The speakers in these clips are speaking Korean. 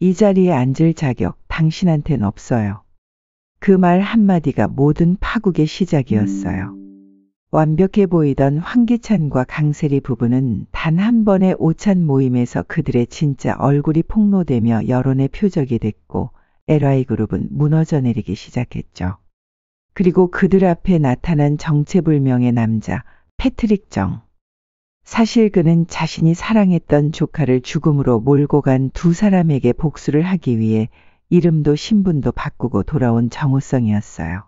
이 자리에 앉을 자격 당신한텐 없어요. 그 말 한마디가 모든 파국의 시작이었어요. 완벽해 보이던 황기찬과 강세리 부부는 단 한 번의 오찬 모임에서 그들의 진짜 얼굴이 폭로되며 여론의 표적이 됐고 LY그룹은 무너져 내리기 시작했죠. 그리고 그들 앞에 나타난 정체불명의 남자 패트릭 정. 사실 그는 자신이 사랑했던 조카를 죽음으로 몰고 간 두 사람에게 복수를 하기 위해 이름도 신분도 바꾸고 돌아온 정우성이었어요.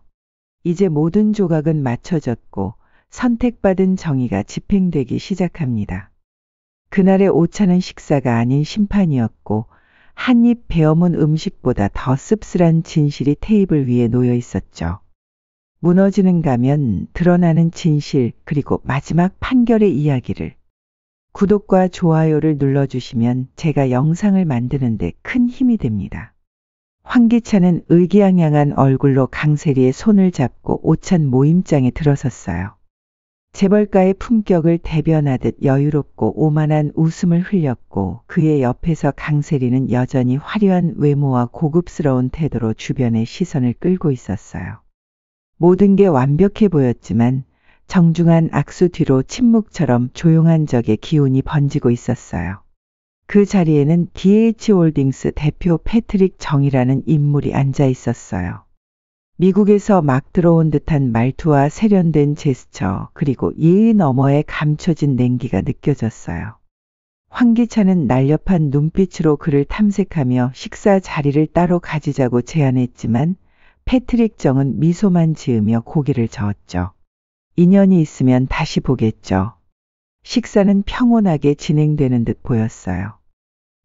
이제 모든 조각은 맞춰졌고 선택받은 정의가 집행되기 시작합니다. 그날의 오찬은 식사가 아닌 심판이었고 한 입 베어문 음식보다 더 씁쓸한 진실이 테이블 위에 놓여 있었죠. 무너지는 가면 드러나는 진실 그리고 마지막 판결의 이야기를. 구독과 좋아요를 눌러주시면 제가 영상을 만드는데 큰 힘이 됩니다. 황기찬은 의기양양한 얼굴로 강세리의 손을 잡고 오찬 모임장에 들어섰어요. 재벌가의 품격을 대변하듯 여유롭고 오만한 웃음을 흘렸고 그의 옆에서 강세리는 여전히 화려한 외모와 고급스러운 태도로 주변의 시선을 끌고 있었어요. 모든 게 완벽해 보였지만 정중한 악수 뒤로 침묵처럼 조용한 적의 기운이 번지고 있었어요. 그 자리에는 DH홀딩스 대표 패트릭 정이라는 인물이 앉아 있었어요. 미국에서 막 들어온 듯한 말투와 세련된 제스처 그리고 예의 너머의 감춰진 냉기가 느껴졌어요. 황기찬은 날렵한 눈빛으로 그를 탐색하며 식사 자리를 따로 가지자고 제안했지만 패트릭 정은 미소만 지으며 고개를 저었죠. 인연이 있으면 다시 보겠죠. 식사는 평온하게 진행되는 듯 보였어요.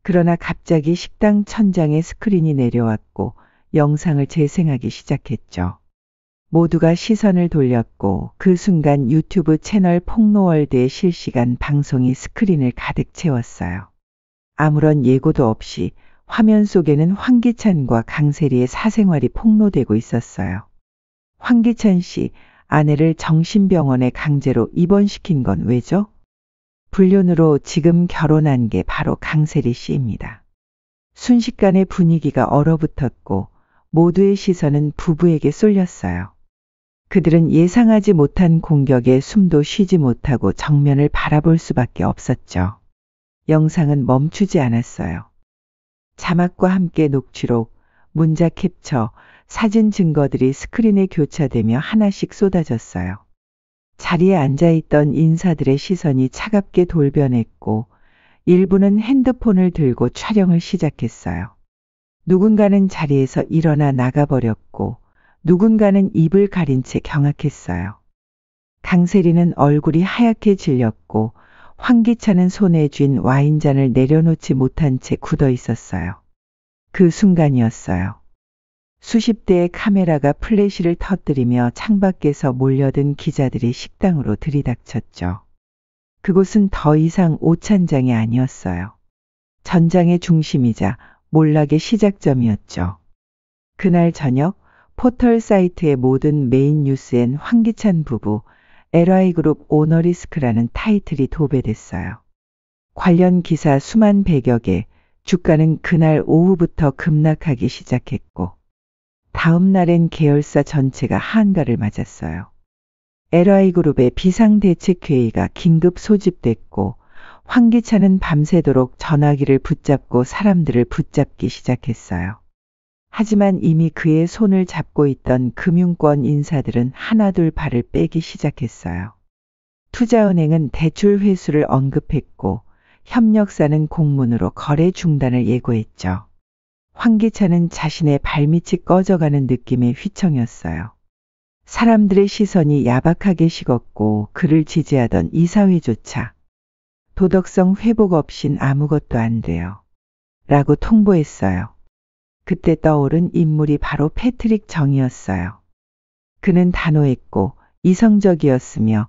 그러나 갑자기 식당 천장에 스크린이 내려왔고 영상을 재생하기 시작했죠. 모두가 시선을 돌렸고 그 순간 유튜브 채널 폭로월드의 실시간 방송이 스크린을 가득 채웠어요. 아무런 예고도 없이 화면 속에는 황기찬과 강세리의 사생활이 폭로되고 있었어요. 황기찬 씨, 아내를 정신병원에 강제로 입원시킨 건 왜죠? 불륜으로 지금 결혼한 게 바로 강세리 씨입니다. 순식간에 분위기가 얼어붙었고 모두의 시선은 부부에게 쏠렸어요. 그들은 예상하지 못한 공격에 숨도 쉬지 못하고 정면을 바라볼 수밖에 없었죠. 영상은 멈추지 않았어요. 자막과 함께 녹취록, 문자 캡처, 사진 증거들이 스크린에 교차되며 하나씩 쏟아졌어요. 자리에 앉아있던 인사들의 시선이 차갑게 돌변했고 일부는 핸드폰을 들고 촬영을 시작했어요. 누군가는 자리에서 일어나 나가버렸고 누군가는 입을 가린 채 경악했어요. 강세리는 얼굴이 하얗게 질렸고 황기찬은 손에 쥔 와인잔을 내려놓지 못한 채 굳어 있었어요. 그 순간이었어요. 수십 대의 카메라가 플래시를 터뜨리며 창밖에서 몰려든 기자들이 식당으로 들이닥쳤죠. 그곳은 더 이상 오찬장이 아니었어요. 전장의 중심이자 몰락의 시작점이었죠. 그날 저녁 포털 사이트의 모든 메인 뉴스엔 황기찬 부부, LY그룹 오너리스크라는 타이틀이 도배됐어요. 관련 기사 수만 100여 개, 주가는 그날 오후부터 급락하기 시작했고 다음 날엔 계열사 전체가 한가를 맞았어요. LY그룹의 비상대책회의가 긴급 소집됐고 황기찬은 밤새도록 전화기를 붙잡고 사람들을 붙잡기 시작했어요. 하지만 이미 그의 손을 잡고 있던 금융권 인사들은 하나둘 발을 빼기 시작했어요. 투자은행은 대출 회수를 언급했고 협력사는 공문으로 거래 중단을 예고했죠. 황기찬은 자신의 발밑이 꺼져가는 느낌에 휘청였어요. 사람들의 시선이 야박하게 식었고 그를 지지하던 이사회조차 도덕성 회복 없인 아무것도 안 돼요. 라고 통보했어요. 그때 떠오른 인물이 바로 패트릭 정이었어요. 그는 단호했고 이성적이었으며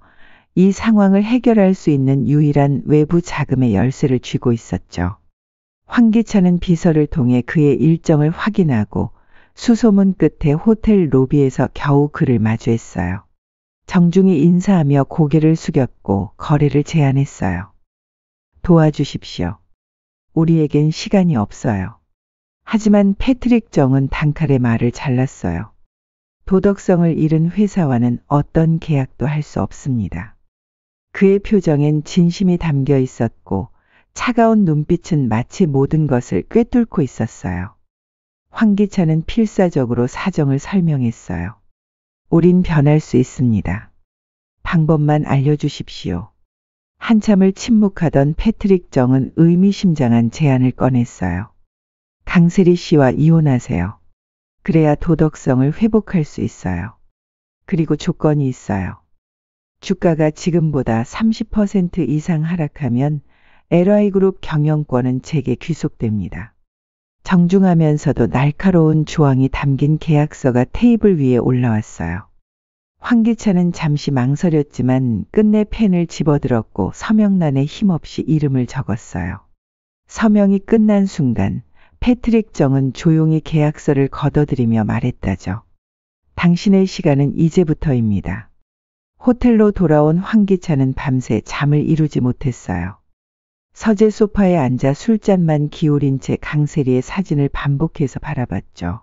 이 상황을 해결할 수 있는 유일한 외부 자금의 열쇠를 쥐고 있었죠. 황기찬은 비서를 통해 그의 일정을 확인하고 수소문 끝에 호텔 로비에서 겨우 그를 마주했어요. 정중히 인사하며 고개를 숙였고 거래를 제안했어요. 도와주십시오. 우리에겐 시간이 없어요. 하지만 패트릭 정은 단칼에 말을 잘랐어요. 도덕성을 잃은 회사와는 어떤 계약도 할 수 없습니다. 그의 표정엔 진심이 담겨 있었고 차가운 눈빛은 마치 모든 것을 꿰뚫고 있었어요. 황기찬은 필사적으로 사정을 설명했어요. 우린 변할 수 있습니다. 방법만 알려주십시오. 한참을 침묵하던 패트릭 정은 의미심장한 제안을 꺼냈어요. 강세리 씨와 이혼하세요. 그래야 도덕성을 회복할 수 있어요. 그리고 조건이 있어요. 주가가 지금보다 30% 이상 하락하면 LI그룹 경영권은 제게 귀속됩니다. 정중하면서도 날카로운 조항이 담긴 계약서가 테이블 위에 올라왔어요. 황기찬은 잠시 망설였지만 끝내 펜을 집어들었고 서명란에 힘없이 이름을 적었어요. 서명이 끝난 순간 패트릭 정은 조용히 계약서를 걷어들이며 말했다죠. 당신의 시간은 이제부터입니다. 호텔로 돌아온 황기찬은 밤새 잠을 이루지 못했어요. 서재 소파에 앉아 술잔만 기울인 채 강세리의 사진을 반복해서 바라봤죠.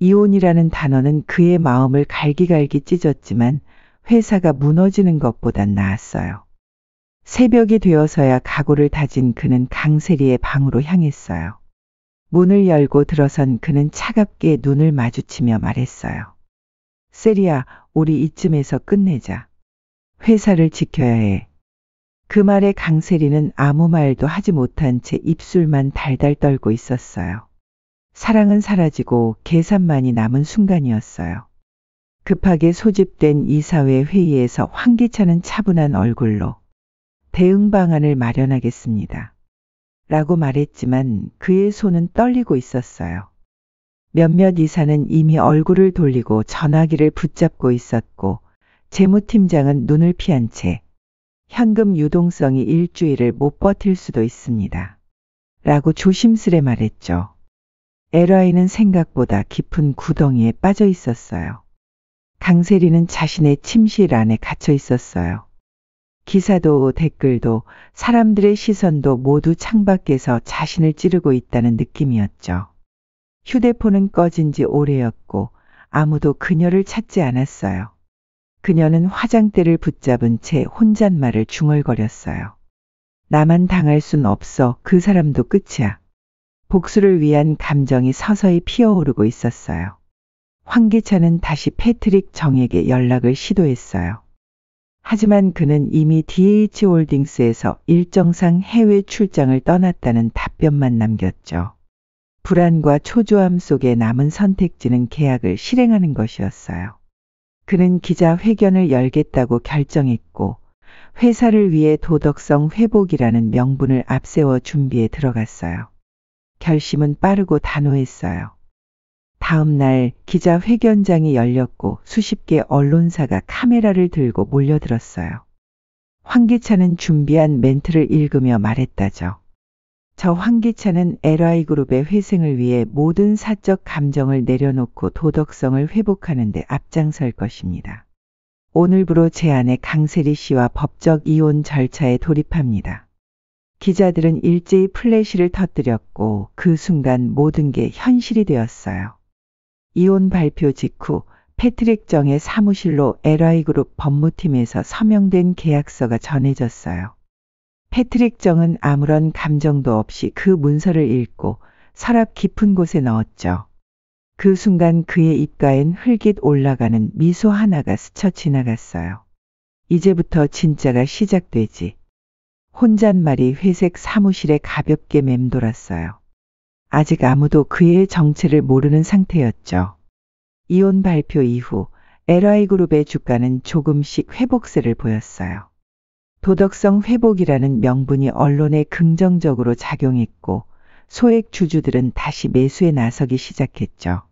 이혼이라는 단어는 그의 마음을 갈기갈기 찢었지만 회사가 무너지는 것보단 나았어요. 새벽이 되어서야 각오를 다진 그는 강세리의 방으로 향했어요. 문을 열고 들어선 그는 차갑게 눈을 마주치며 말했어요. 세리야, 우리 이쯤에서 끝내자. 회사를 지켜야 해. 그 말에 강세리는 아무 말도 하지 못한 채 입술만 달달 떨고 있었어요. 사랑은 사라지고 계산만이 남은 순간이었어요. 급하게 소집된 이사회 회의에서 황기찬은 차분한 얼굴로 대응 방안을 마련하겠습니다. 라고 말했지만 그의 손은 떨리고 있었어요. 몇몇 이사는 이미 얼굴을 돌리고 전화기를 붙잡고 있었고 재무팀장은 눈을 피한 채 현금 유동성이 일주일을 못 버틸 수도 있습니다. 라고 조심스레 말했죠. LI는 생각보다 깊은 구덩이에 빠져 있었어요. 강세리는 자신의 침실 안에 갇혀 있었어요. 기사도 댓글도 사람들의 시선도 모두 창밖에서 자신을 찌르고 있다는 느낌이었죠. 휴대폰은 꺼진 지 오래였고 아무도 그녀를 찾지 않았어요. 그녀는 화장대를 붙잡은 채 혼잣말을 중얼거렸어요. 나만 당할 순 없어. 그 사람도 끝이야. 복수를 위한 감정이 서서히 피어오르고 있었어요. 황기찬은 다시 패트릭 정에게 연락을 시도했어요. 하지만 그는 이미 DH홀딩스에서 일정상 해외 출장을 떠났다는 답변만 남겼죠. 불안과 초조함 속에 남은 선택지는 계약을 실행하는 것이었어요. 그는 기자회견을 열겠다고 결정했고 회사를 위해 도덕성 회복이라는 명분을 앞세워 준비에 들어갔어요. 결심은 빠르고 단호했어요. 다음 날 기자회견장이 열렸고 수십 개 언론사가 카메라를 들고 몰려들었어요. 황기찬은 준비한 멘트를 읽으며 말했다죠. 저 황기찬은 LI그룹의 회생을 위해 모든 사적 감정을 내려놓고 도덕성을 회복하는 데 앞장설 것입니다. 오늘부로 제 아내 강세리 씨와 법적 이혼 절차에 돌입합니다. 기자들은 일제히 플래시를 터뜨렸고 그 순간 모든 게 현실이 되었어요. 이혼 발표 직후 패트릭 정의 사무실로 LI그룹 법무팀에서 서명된 계약서가 전해졌어요. 패트릭 정은 아무런 감정도 없이 그 문서를 읽고 서랍 깊은 곳에 넣었죠. 그 순간 그의 입가엔 흘깃 올라가는 미소 하나가 스쳐 지나갔어요. 이제부터 진짜가 시작되지. 혼잣말이 회색 사무실에 가볍게 맴돌았어요. 아직 아무도 그의 정체를 모르는 상태였죠. 이혼 발표 이후 LI그룹의 주가는 조금씩 회복세를 보였어요. 도덕성 회복이라는 명분이 언론에 긍정적으로 작용했고 소액 주주들은 다시 매수에 나서기 시작했죠.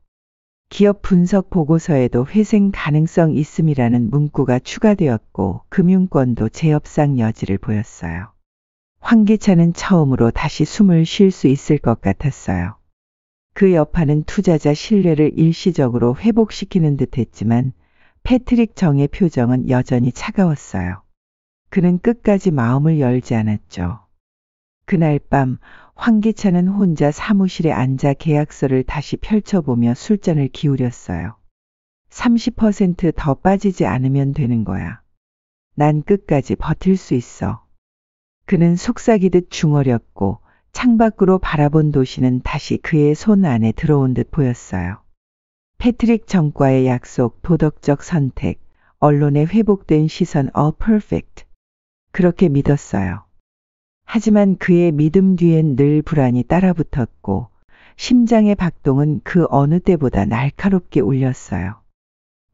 기업 분석 보고서에도 회생 가능성 있음이라는 문구가 추가되었고 금융권도 재협상 여지를 보였어요. 황기찬은 처음으로 다시 숨을 쉴 수 있을 것 같았어요. 그 여파는 투자자 신뢰를 일시적으로 회복시키는 듯 했지만 패트릭 정의 표정은 여전히 차가웠어요. 그는 끝까지 마음을 열지 않았죠. 그날 밤 황기찬은 혼자 사무실에 앉아 계약서를 다시 펼쳐보며 술잔을 기울였어요. 30%더 빠지지 않으면 되는 거야. 난 끝까지 버틸 수 있어. 그는 속삭이듯 중얼였고 창밖으로 바라본 도시는 다시 그의 손 안에 들어온 듯 보였어요. 패트릭 정과의 약속, 도덕적 선택, 언론의 회복된 시선, all perfect. 그렇게 믿었어요. 하지만 그의 믿음 뒤엔 늘 불안이 따라붙었고 심장의 박동은 그 어느 때보다 날카롭게 울렸어요.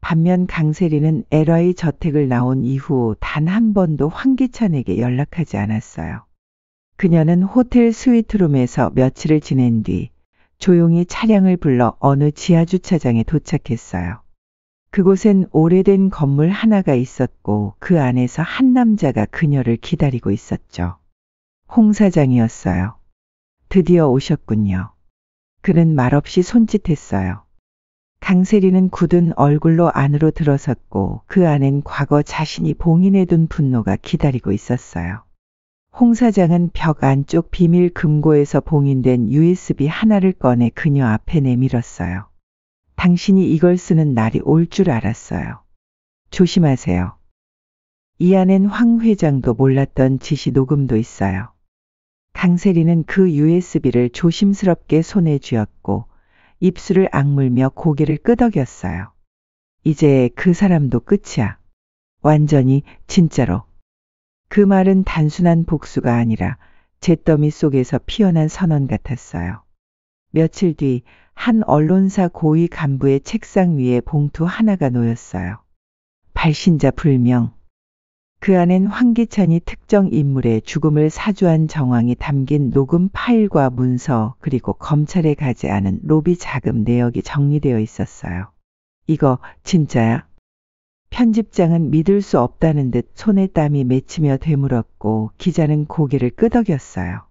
반면 강세리는 LA 저택을 나온 이후 단 한 번도 황기찬에게 연락하지 않았어요. 그녀는 호텔 스위트룸에서 며칠을 지낸 뒤 조용히 차량을 불러 어느 지하주차장에 도착했어요. 그곳엔 오래된 건물 하나가 있었고 그 안에서 한 남자가 그녀를 기다리고 있었죠. 홍 사장이었어요. 드디어 오셨군요. 그는 말없이 손짓했어요. 강세리는 굳은 얼굴로 안으로 들어섰고 그 안엔 과거 자신이 봉인해둔 분노가 기다리고 있었어요. 홍 사장은 벽 안쪽 비밀 금고에서 봉인된 USB 하나를 꺼내 그녀 앞에 내밀었어요. 당신이 이걸 쓰는 날이 올 줄 알았어요. 조심하세요. 이 안엔 황 회장도 몰랐던 지시 녹음도 있어요. 강세리는 그 USB를 조심스럽게 손에 쥐었고 입술을 악물며 고개를 끄덕였어요. 이제 그 사람도 끝이야. 완전히, 진짜로. 그 말은 단순한 복수가 아니라 잿더미 속에서 피어난 선언 같았어요. 며칠 뒤 한 언론사 고위 간부의 책상 위에 봉투 하나가 놓였어요. 발신자 불명. 그 안엔 황기찬이 특정 인물의 죽음을 사주한 정황이 담긴 녹음 파일과 문서 그리고 검찰에 가지 않은 로비 자금 내역이 정리되어 있었어요. 이거 진짜야? 편집장은 믿을 수 없다는 듯 손에 땀이 맺히며 되물었고 기자는 고개를 끄덕였어요.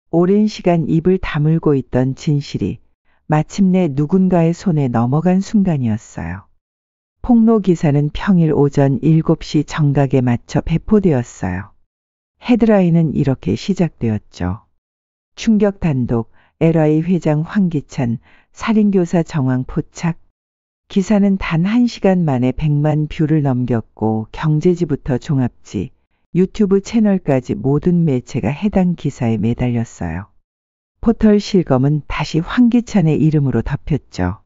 오랜 시간 입을 다물고 있던 진실이 마침내 누군가의 손에 넘어간 순간이었어요. 폭로 기사는 평일 오전 7시 정각에 맞춰 배포되었어요. 헤드라인은 이렇게 시작되었죠. 충격 단독, LA 회장 황기찬, 살인교사 정황 포착. 기사는 단 1시간 만에 100만 뷰를 넘겼고 경제지부터 종합지, 유튜브 채널까지 모든 매체가 해당 기사에 매달렸어요. 포털 실검은 다시 황기찬의 이름으로 덮였죠.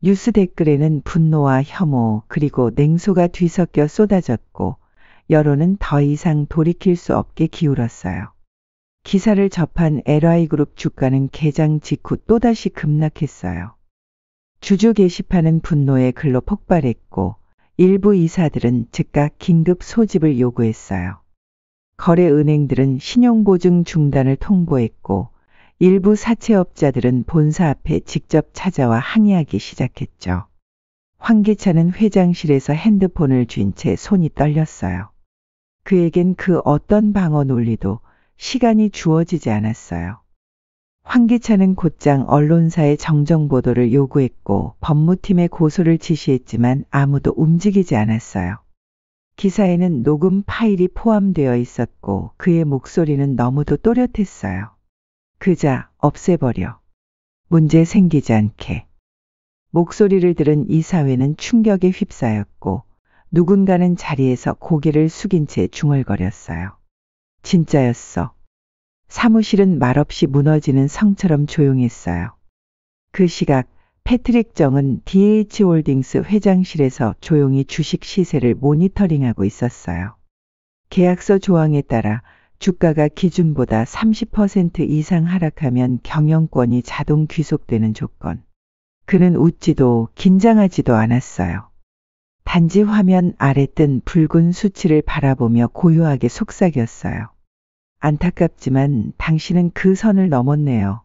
뉴스 댓글에는 분노와 혐오 그리고 냉소가 뒤섞여 쏟아졌고 여론은 더 이상 돌이킬 수 없게 기울었어요. 기사를 접한 LI그룹 주가는 개장 직후 또다시 급락했어요. 주주 게시판은 분노의 글로 폭발했고 일부 이사들은 즉각 긴급 소집을 요구했어요. 거래은행들은 신용보증 중단을 통보했고 일부 사채업자들은 본사 앞에 직접 찾아와 항의하기 시작했죠. 황기찬은 회장실에서 핸드폰을 쥔 채 손이 떨렸어요. 그에겐 그 어떤 방어 논리도 시간이 주어지지 않았어요. 황기찬은 곧장 언론사에 정정보도를 요구했고 법무팀에 고소를 지시했지만 아무도 움직이지 않았어요. 기사에는 녹음 파일이 포함되어 있었고 그의 목소리는 너무도 또렷했어요. 그자 없애버려. 문제 생기지 않게. 목소리를 들은 이사회는 충격에 휩싸였고 누군가는 자리에서 고개를 숙인 채 중얼거렸어요. 진짜였어. 사무실은 말없이 무너지는 성처럼 조용했어요. 그 시각 패트릭 정은 DH홀딩스 회장실에서 조용히 주식 시세를 모니터링하고 있었어요. 계약서 조항에 따라 주가가 기준보다 30% 이상 하락하면 경영권이 자동 귀속되는 조건. 그는 웃지도 긴장하지도 않았어요. 단지 화면 아래 뜬 붉은 수치를 바라보며 고요하게 속삭였어요. 안타깝지만 당신은 그 선을 넘었네요.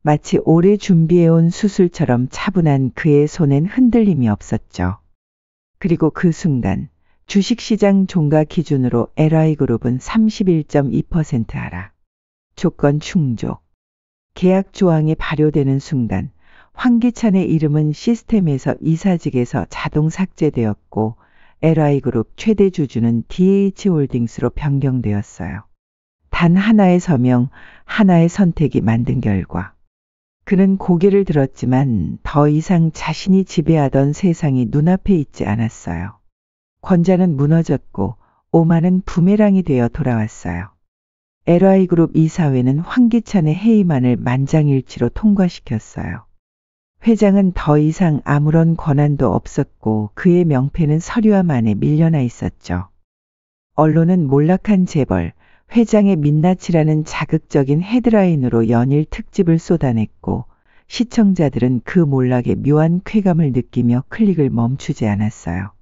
마치 오래 준비해온 수술처럼 차분한 그의 손엔 흔들림이 없었죠. 그리고 그 순간 주식시장 종가 기준으로 LI그룹은 31.2% 하락. 조건 충족. 계약 조항이 발효되는 순간 황기찬의 이름은 시스템에서 이사직에서 자동 삭제되었고 LI그룹 최대 주주는 DH홀딩스로 변경되었어요. 단 하나의 서명, 하나의 선택이 만든 결과. 그는 고개를 들었지만 더 이상 자신이 지배하던 세상이 눈앞에 있지 않았어요. 권자는 무너졌고 오만은 부메랑이 되어 돌아왔어요. LI그룹 이사회는 황기찬의 해임안을 만장일치로 통과시켰어요. 회장은 더 이상 아무런 권한도 없었고 그의 명패는 서류화만에 밀려나 있었죠. 언론은 몰락한 재벌, 회장의 민낯이라는 자극적인 헤드라인으로 연일 특집을 쏟아냈고 시청자들은 그 몰락에 묘한 쾌감을 느끼며 클릭을 멈추지 않았어요.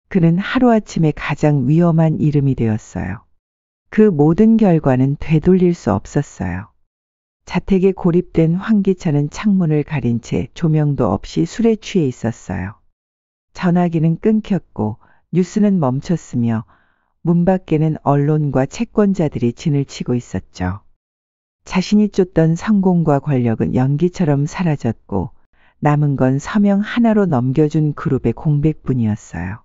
그는 하루아침에 가장 위험한 이름이 되었어요. 그 모든 결과는 되돌릴 수 없었어요. 자택에 고립된 황기찬은 창문을 가린 채 조명도 없이 술에 취해 있었어요. 전화기는 끊겼고 뉴스는 멈췄으며 문 밖에는 언론과 채권자들이 진을 치고 있었죠. 자신이 쫓던 성공과 권력은 연기처럼 사라졌고 남은 건 서명 하나로 넘겨준 그룹의 공백뿐이었어요.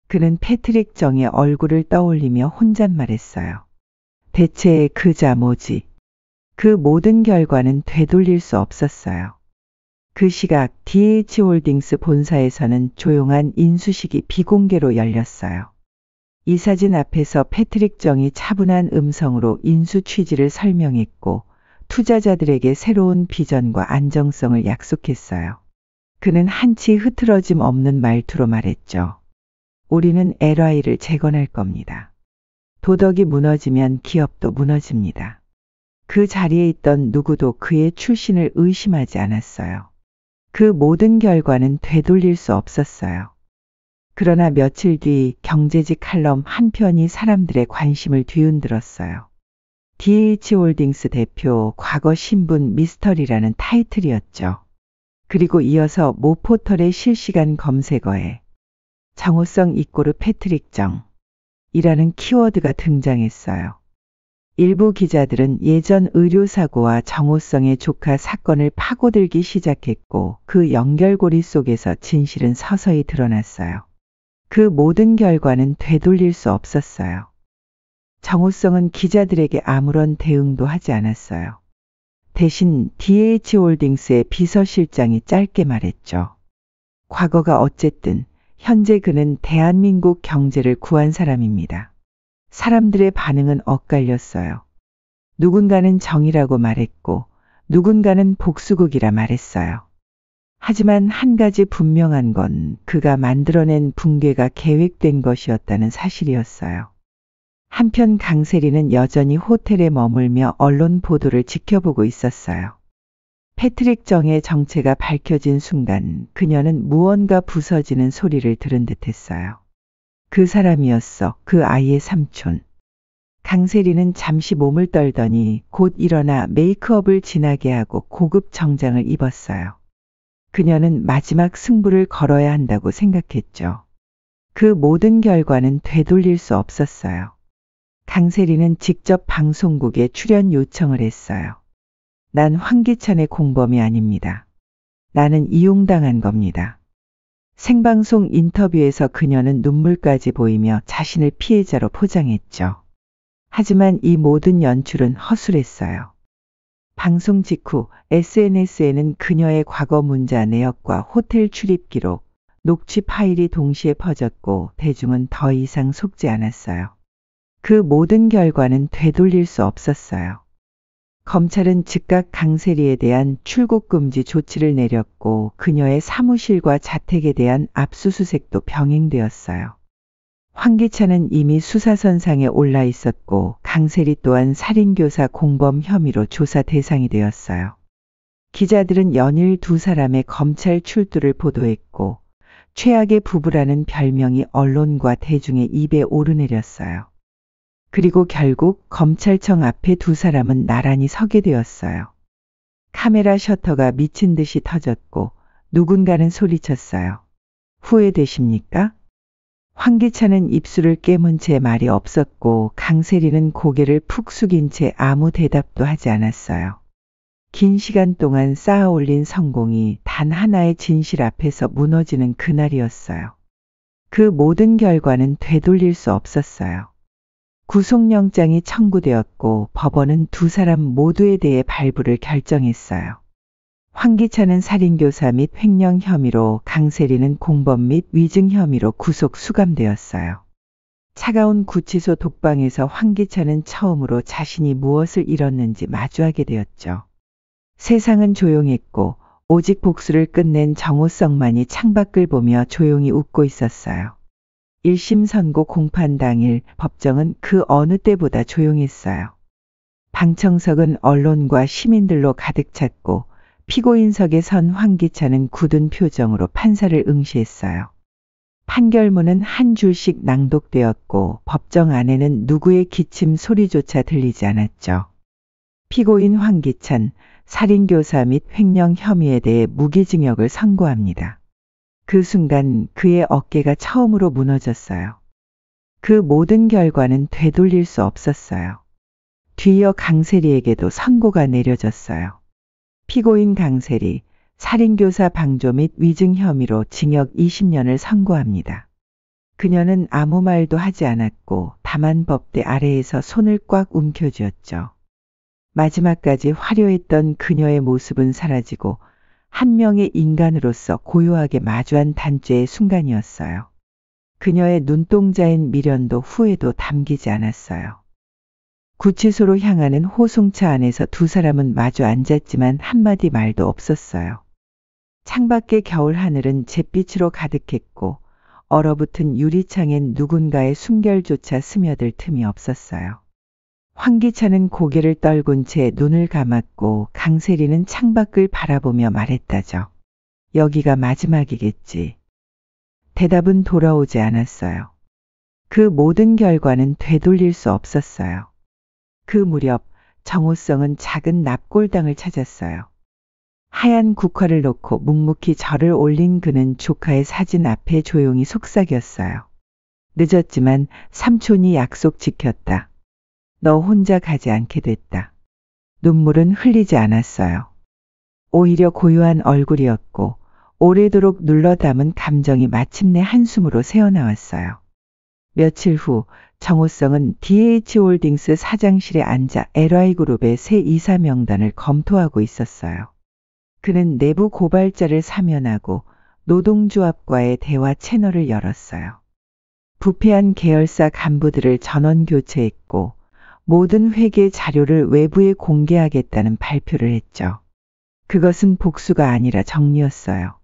그는 패트릭 정의 얼굴을 떠올리며 혼잣말했어요. 대체 그자 뭐지? 그 모든 결과는 되돌릴 수 없었어요. 그 시각 DH홀딩스 본사에서는 조용한 인수식이 비공개로 열렸어요. 이 사진 앞에서 패트릭 정이 차분한 음성으로 인수 취지를 설명했고 투자자들에게 새로운 비전과 안정성을 약속했어요. 그는 한치 흐트러짐 없는 말투로 말했죠. 우리는 LI를 재건할 겁니다. 도덕이 무너지면 기업도 무너집니다. 그 자리에 있던 누구도 그의 출신을 의심하지 않았어요. 그 모든 결과는 되돌릴 수 없었어요. 그러나 며칠 뒤 경제지 칼럼 한 편이 사람들의 관심을 뒤흔들었어요. DH홀딩스 대표 과거 신분 미스터리라는 타이틀이었죠. 그리고 이어서 모 포털의 실시간 검색어에 정호성 이꼬르 패트릭 정이라는 키워드가 등장했어요. 일부 기자들은 예전 의료사고와 정호성의 조카 사건을 파고들기 시작했고 그 연결고리 속에서 진실은 서서히 드러났어요. 그 모든 결과는 되돌릴 수 없었어요. 정호성은 기자들에게 아무런 대응도 하지 않았어요. 대신 DH홀딩스의 비서실장이 짧게 말했죠. 과거가 어쨌든 현재 그는 대한민국 경제를 구한 사람입니다. 사람들의 반응은 엇갈렸어요. 누군가는 정의라고 말했고 누군가는 복수극이라 말했어요. 하지만 한 가지 분명한 건 그가 만들어낸 붕괴가 계획된 것이었다는 사실이었어요. 한편 강세리는 여전히 호텔에 머물며 언론 보도를 지켜보고 있었어요. 패트릭 정의 정체가 밝혀진 순간 그녀는 무언가 부서지는 소리를 들은 듯했어요. 그 사람이었어. 그 아이의 삼촌. 강세리는 잠시 몸을 떨더니 곧 일어나 메이크업을 진하게 하고 고급 정장을 입었어요. 그녀는 마지막 승부를 걸어야 한다고 생각했죠. 그 모든 결과는 되돌릴 수 없었어요. 강세리는 직접 방송국에 출연 요청을 했어요. 난 황기찬의 공범이 아닙니다. 나는 이용당한 겁니다. 생방송 인터뷰에서 그녀는 눈물까지 보이며 자신을 피해자로 포장했죠. 하지만 이 모든 연출은 허술했어요. 방송 직후 SNS에는 그녀의 과거 문자 내역과 호텔 출입 기록, 녹취 파일이 동시에 퍼졌고 대중은 더 이상 속지 않았어요. 그 모든 결과는 되돌릴 수 없었어요. 검찰은 즉각 강세리에 대한 출국 금지 조치를 내렸고 그녀의 사무실과 자택에 대한 압수수색도 병행되었어요. 황기찬은 이미 수사선상에 올라 있었고 강세리 또한 살인교사 공범 혐의로 조사 대상이 되었어요. 기자들은 연일 두 사람의 검찰 출두를 보도했고 최악의 부부라는 별명이 언론과 대중의 입에 오르내렸어요. 그리고 결국 검찰청 앞에 두 사람은 나란히 서게 되었어요. 카메라 셔터가 미친 듯이 터졌고 누군가는 소리쳤어요. 후회되십니까? 황기찬은 입술을 깨문 채 말이 없었고 강세리는 고개를 푹 숙인 채 아무 대답도 하지 않았어요. 긴 시간 동안 쌓아올린 성공이 단 하나의 진실 앞에서 무너지는 그날이었어요. 그 모든 결과는 되돌릴 수 없었어요. 구속영장이 청구되었고 법원은 두 사람 모두에 대해 발부를 결정했어요. 황기찬은 살인교사 및 횡령 혐의로, 강세리는 공범 및 위증 혐의로 구속 수감되었어요. 차가운 구치소 독방에서 황기찬은 처음으로 자신이 무엇을 잃었는지 마주하게 되었죠. 세상은 조용했고 오직 복수를 끝낸 정호성만이 창밖을 보며 조용히 웃고 있었어요. 1심 선고 공판 당일 법정은 그 어느 때보다 조용했어요. 방청석은 언론과 시민들로 가득 찼고 피고인석에 선 황기찬은 굳은 표정으로 판사를 응시했어요. 판결문은 한 줄씩 낭독되었고 법정 안에는 누구의 기침 소리조차 들리지 않았죠. 피고인 황기찬, 살인교사 및 횡령 혐의에 대해 무기징역을 선고합니다. 그 순간 그의 어깨가 처음으로 무너졌어요. 그 모든 결과는 되돌릴 수 없었어요. 뒤이어 강세리에게도 선고가 내려졌어요. 피고인 강세리, 살인교사 방조 및 위증 혐의로 징역 20년을 선고합니다. 그녀는 아무 말도 하지 않았고 다만 법대 아래에서 손을 꽉 움켜쥐었죠. 마지막까지 화려했던 그녀의 모습은 사라지고 한 명의 인간으로서 고요하게 마주한 단죄의 순간이었어요. 그녀의 눈동자엔 미련도 후회도 담기지 않았어요. 구치소로 향하는 호송차 안에서 두 사람은 마주 앉았지만 한마디 말도 없었어요. 창밖의 겨울 하늘은 잿빛으로 가득했고 얼어붙은 유리창엔 누군가의 숨결조차 스며들 틈이 없었어요. 황기찬은 고개를 떨군 채 눈을 감았고 강세리는 창밖을 바라보며 말했다죠. 여기가 마지막이겠지. 대답은 돌아오지 않았어요. 그 모든 결과는 되돌릴 수 없었어요. 그 무렵 정호성은 작은 납골당을 찾았어요. 하얀 국화를 놓고 묵묵히 절을 올린 그는 조카의 사진 앞에 조용히 속삭였어요. 늦었지만 삼촌이 약속 지켰다. 너 혼자 가지 않게 됐다. 눈물은 흘리지 않았어요. 오히려 고요한 얼굴이었고 오래도록 눌러 담은 감정이 마침내 한숨으로 새어나왔어요. 며칠 후 정호성은 DH홀딩스 사장실에 앉아 LY그룹의 새 이사 명단을 검토하고 있었어요. 그는 내부 고발자를 사면하고 노동조합과의 대화 채널을 열었어요. 부패한 계열사 간부들을 전원 교체했고 모든 회계 자료를 외부에 공개하겠다는 발표를 했죠. 그것은 복수가 아니라 정리였어요.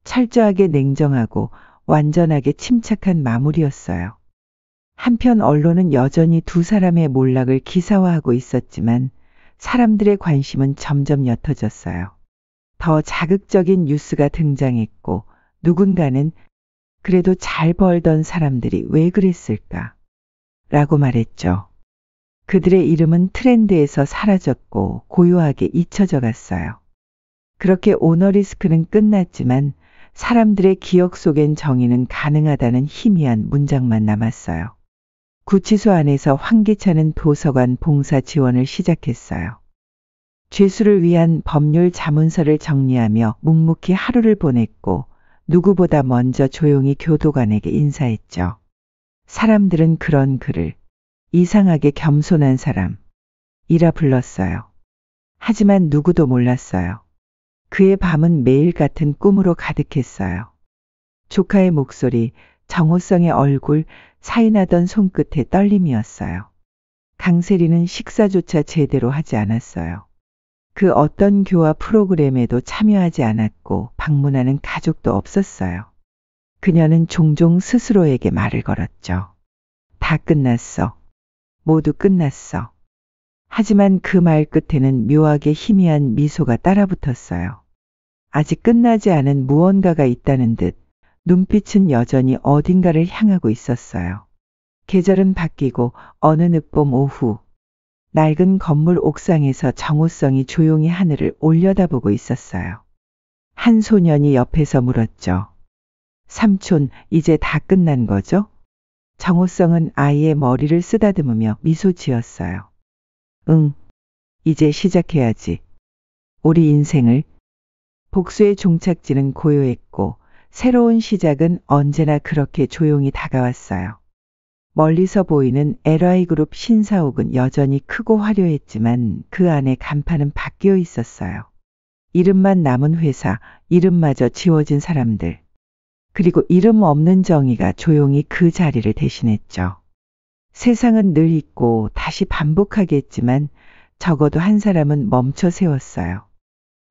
철저하게 냉정하고 완전하게 침착한 마무리였어요. 한편 언론은 여전히 두 사람의 몰락을 기사화하고 있었지만 사람들의 관심은 점점 옅어졌어요. 더 자극적인 뉴스가 등장했고 누군가는 그래도 잘 벌던 사람들이 왜 그랬을까? 라고 말했죠. 그들의 이름은 트렌드에서 사라졌고 고요하게 잊혀져 갔어요. 그렇게 오너리스크는 끝났지만 사람들의 기억 속엔 정의는 가능하다는 희미한 문장만 남았어요. 구치소 안에서 황기찬은 도서관 봉사 지원을 시작했어요. 죄수를 위한 법률 자문서를 정리하며 묵묵히 하루를 보냈고 누구보다 먼저 조용히 교도관에게 인사했죠. 사람들은 그런 그를 이상하게 겸손한 사람이라 불렀어요. 하지만 누구도 몰랐어요. 그의 밤은 매일 같은 꿈으로 가득했어요. 조카의 목소리, 정호성의 얼굴, 사인하던 손끝의 떨림이었어요. 강세리는 식사조차 제대로 하지 않았어요. 그 어떤 교화 프로그램에도 참여하지 않았고 방문하는 가족도 없었어요. 그녀는 종종 스스로에게 말을 걸었죠. 다 끝났어. 모두 끝났어. 하지만 그 말 끝에는 묘하게 희미한 미소가 따라붙었어요. 아직 끝나지 않은 무언가가 있다는 듯 눈빛은 여전히 어딘가를 향하고 있었어요. 계절은 바뀌고 어느 늦봄 오후 낡은 건물 옥상에서 정호성이 조용히 하늘을 올려다보고 있었어요. 한 소년이 옆에서 물었죠. 삼촌, 이제 다 끝난 거죠? 정호성은 아이의 머리를 쓰다듬으며 미소 지었어요. 응, 이제 시작해야지. 우리 인생을. 복수의 종착지는 고요했고 새로운 시작은 언제나 그렇게 조용히 다가왔어요. 멀리서 보이는 LI그룹 신사옥은 여전히 크고 화려했지만 그 안에 간판은 바뀌어 있었어요. 이름만 남은 회사, 이름마저 지워진 사람들. 그리고 이름 없는 정의가 조용히 그 자리를 대신했죠. 세상은 늘 있고 다시 반복하겠지만 적어도 한 사람은 멈춰 세웠어요.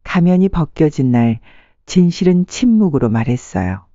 가면이 벗겨진 날 진실은 침묵으로 말했어요.